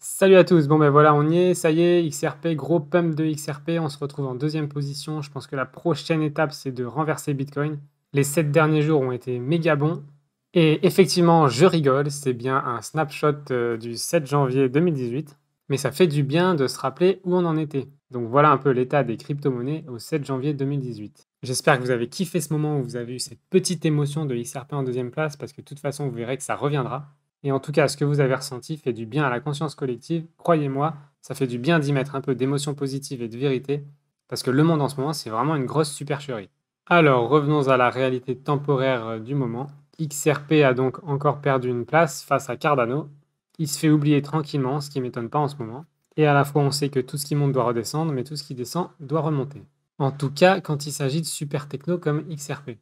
Salut à tous, bon ben voilà on y est, ça y est, XRP, gros pump de XRP, on se retrouve en deuxième position. Je pense que la prochaine étape c'est de renverser Bitcoin. Les 7 derniers jours ont été méga bons. Et effectivement, je rigole, c'est bien un snapshot du 7 janvier 2018. Mais ça fait du bien de se rappeler où on en était. Donc voilà un peu l'état des crypto-monnaies au 7 janvier 2018. J'espère que vous avez kiffé ce moment où vous avez eu cette petite émotion de XRP en deuxième place, parce que de toute façon vous verrez que ça reviendra. Et en tout cas, ce que vous avez ressenti fait du bien à la conscience collective. Croyez-moi, ça fait du bien d'y mettre un peu d'émotion positive et de vérité, parce que le monde en ce moment, c'est vraiment une grosse supercherie. Alors, revenons à la réalité temporaire du moment. XRP a donc encore perdu une place face à Cardano. Il se fait oublier tranquillement, ce qui ne m'étonne pas en ce moment. Et à la fois, on sait que tout ce qui monte doit redescendre, mais tout ce qui descend doit remonter. En tout cas, quand il s'agit de super techno comme XRP.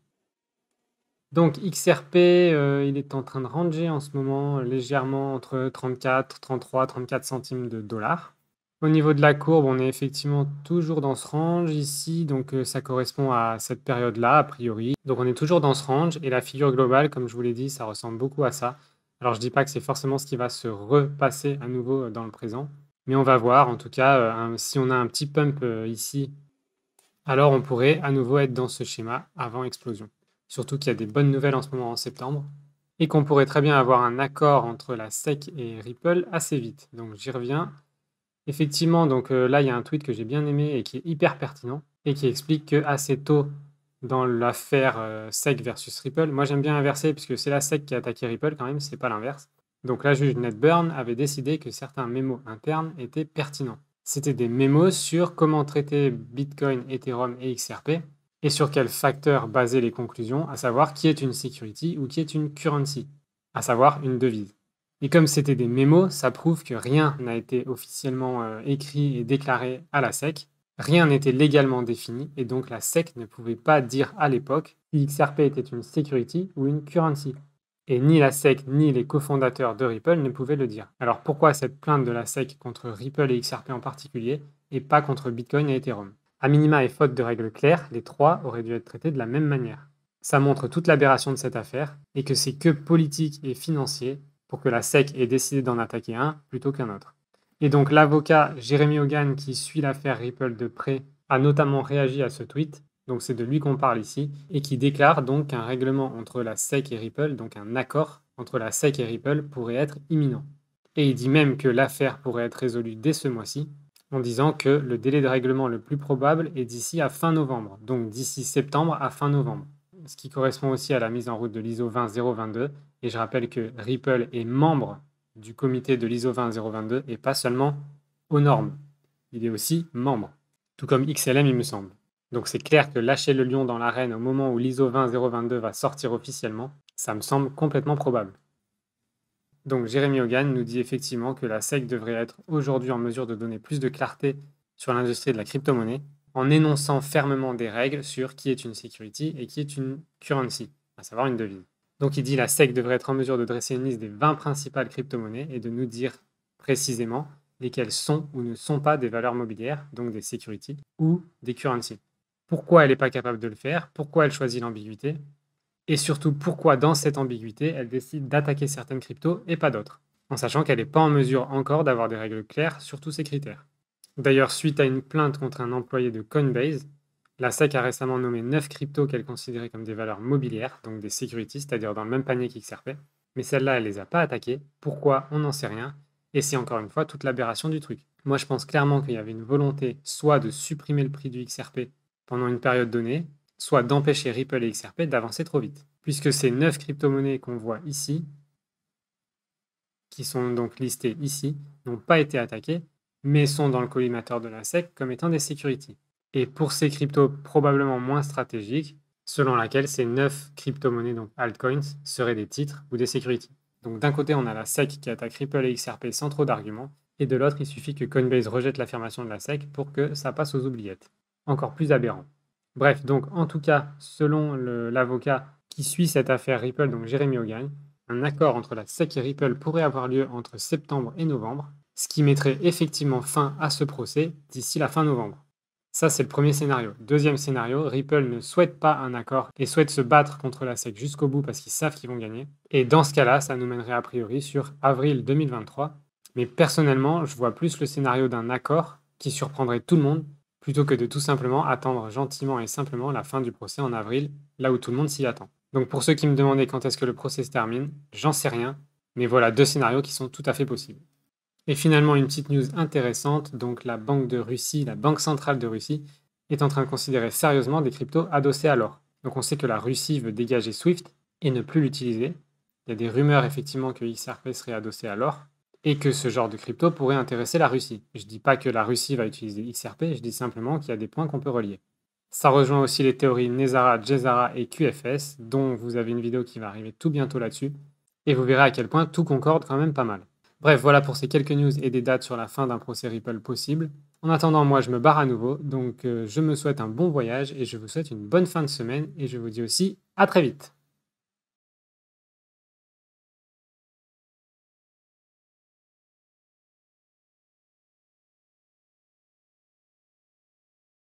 Donc XRP, il est en train de ranger en ce moment légèrement entre 34, 33, 34 centimes de dollars. Au niveau de la courbe, on est effectivement toujours dans ce range ici, donc ça correspond à cette période-là, a priori. Donc on est toujours dans ce range, et la figure globale, comme je vous l'ai dit, ça ressemble beaucoup à ça. Alors je dis pas que c'est forcément ce qui va se repasser à nouveau dans le présent, mais on va voir. En tout cas, si on a un petit pump ici, alors on pourrait à nouveau être dans ce schéma avant explosion. Surtout qu'il y a des bonnes nouvelles en ce moment en septembre, et qu'on pourrait très bien avoir un accord entre la SEC et Ripple assez vite. Donc j'y reviens. Effectivement, donc là, il y a un tweet que j'ai bien aimé et qui est hyper pertinent, et qui explique que assez tôt dans l'affaire SEC versus Ripple, moi j'aime bien inverser, puisque c'est la SEC qui a attaqué Ripple quand même, c'est pas l'inverse. Donc la juge Ned Burn avait décidé que certains mémos internes étaient pertinents. C'était des mémos sur comment traiter Bitcoin, Ethereum et XRP, et sur quels facteurs baser les conclusions, à savoir qui est une security ou qui est une currency, à savoir une devise. Et comme c'était des mémos, ça prouve que rien n'a été officiellement écrit et déclaré à la SEC, rien n'était légalement défini, et donc la SEC ne pouvait pas dire à l'époque si XRP était une security ou une currency. Et ni la SEC ni les cofondateurs de Ripple ne pouvaient le dire. Alors pourquoi cette plainte de la SEC contre Ripple et XRP en particulier, et pas contre Bitcoin et Ethereum? A minima et faute de règles claires, les trois auraient dû être traités de la même manière. Ça montre toute l'aberration de cette affaire, et que c'est que politique et financier pour que la SEC ait décidé d'en attaquer un plutôt qu'un autre. Et donc l'avocat Jérémy Hogan, qui suit l'affaire Ripple de près, a notamment réagi à ce tweet, donc c'est de lui qu'on parle ici, et qui déclare donc qu'un règlement entre la SEC et Ripple, donc un accord entre la SEC et Ripple, pourrait être imminent. Et il dit même que l'affaire pourrait être résolue dès ce mois-ci, en disant que le délai de règlement le plus probable est d'ici à fin novembre, donc d'ici septembre à fin novembre. Ce qui correspond aussi à la mise en route de l'ISO 20022, et je rappelle que Ripple est membre du comité de l'ISO 20022 et pas seulement aux normes. Il est aussi membre, tout comme XLM il me semble. Donc c'est clair que lâcher le lion dans l'arène au moment où l'ISO 20022 va sortir officiellement, ça me semble complètement probable. Donc Jérémy Hogan nous dit effectivement que la SEC devrait être aujourd'hui en mesure de donner plus de clarté sur l'industrie de la crypto-monnaie, en énonçant fermement des règles sur qui est une security et qui est une currency, à savoir une devise. Donc il dit la SEC devrait être en mesure de dresser une liste des 20 principales crypto-monnaies et de nous dire précisément lesquelles sont ou ne sont pas des valeurs mobilières, donc des securities, ou des currencies. Pourquoi elle n'est pas capable de le faire? Pourquoi elle choisit l'ambiguïté? Et surtout, pourquoi dans cette ambiguïté, elle décide d'attaquer certaines cryptos et pas d'autres, en sachant qu'elle n'est pas en mesure encore d'avoir des règles claires sur tous ces critères. D'ailleurs, suite à une plainte contre un employé de Coinbase, la SEC a récemment nommé 9 cryptos qu'elle considérait comme des valeurs mobilières, donc des securities, c'est-à-dire dans le même panier qu'XRP, mais celles-là, elle les a pas attaquées. Pourquoi? On n'en sait rien, et c'est encore une fois toute l'aberration du truc. Moi, je pense clairement qu'il y avait une volonté soit de supprimer le prix du XRP pendant une période donnée, soit d'empêcher Ripple et XRP d'avancer trop vite. Puisque ces 9 crypto-monnaies qu'on voit ici, qui sont donc listées ici, n'ont pas été attaquées, mais sont dans le collimateur de la SEC comme étant des securities. Et pour ces cryptos probablement moins stratégiques, selon laquelle ces 9 crypto-monnaies, donc altcoins, seraient des titres ou des securities. Donc d'un côté, on a la SEC qui attaque Ripple et XRP sans trop d'arguments, et de l'autre, il suffit que Coinbase rejette l'affirmation de la SEC pour que ça passe aux oubliettes. Encore plus aberrant. Bref, donc en tout cas, selon l'avocat qui suit cette affaire Ripple, donc Jérémy Hogan, un accord entre la SEC et Ripple pourrait avoir lieu entre septembre et novembre, ce qui mettrait effectivement fin à ce procès d'ici la fin novembre. Ça, c'est le premier scénario. Deuxième scénario, Ripple ne souhaite pas un accord et souhaite se battre contre la SEC jusqu'au bout parce qu'ils savent qu'ils vont gagner. Et dans ce cas-là, ça nous mènerait a priori sur avril 2023, Mais personnellement, je vois plus le scénario d'un accord qui surprendrait tout le monde, plutôt que de tout simplement attendre gentiment et simplement la fin du procès en avril, là où tout le monde s'y attend. Donc pour ceux qui me demandaient quand est-ce que le procès se termine, j'en sais rien, mais voilà deux scénarios qui sont tout à fait possibles. Et finalement, une petite news intéressante, donc la Banque de Russie, la Banque centrale de Russie, est en train de considérer sérieusement des cryptos adossés à l'or. Donc on sait que la Russie veut dégager SWIFT et ne plus l'utiliser. Il y a des rumeurs effectivement que XRP serait adossé à l'or et que ce genre de crypto pourrait intéresser la Russie. Je ne dis pas que la Russie va utiliser XRP, je dis simplement qu'il y a des points qu'on peut relier. Ça rejoint aussi les théories Nezara, Jezara et QFS, dont vous avez une vidéo qui va arriver tout bientôt là-dessus, et vous verrez à quel point tout concorde quand même pas mal. Bref, voilà pour ces quelques news et des dates sur la fin d'un procès Ripple possible. En attendant, moi je me barre à nouveau, donc je me souhaite un bon voyage et je vous souhaite une bonne fin de semaine et je vous dis aussi à très vite.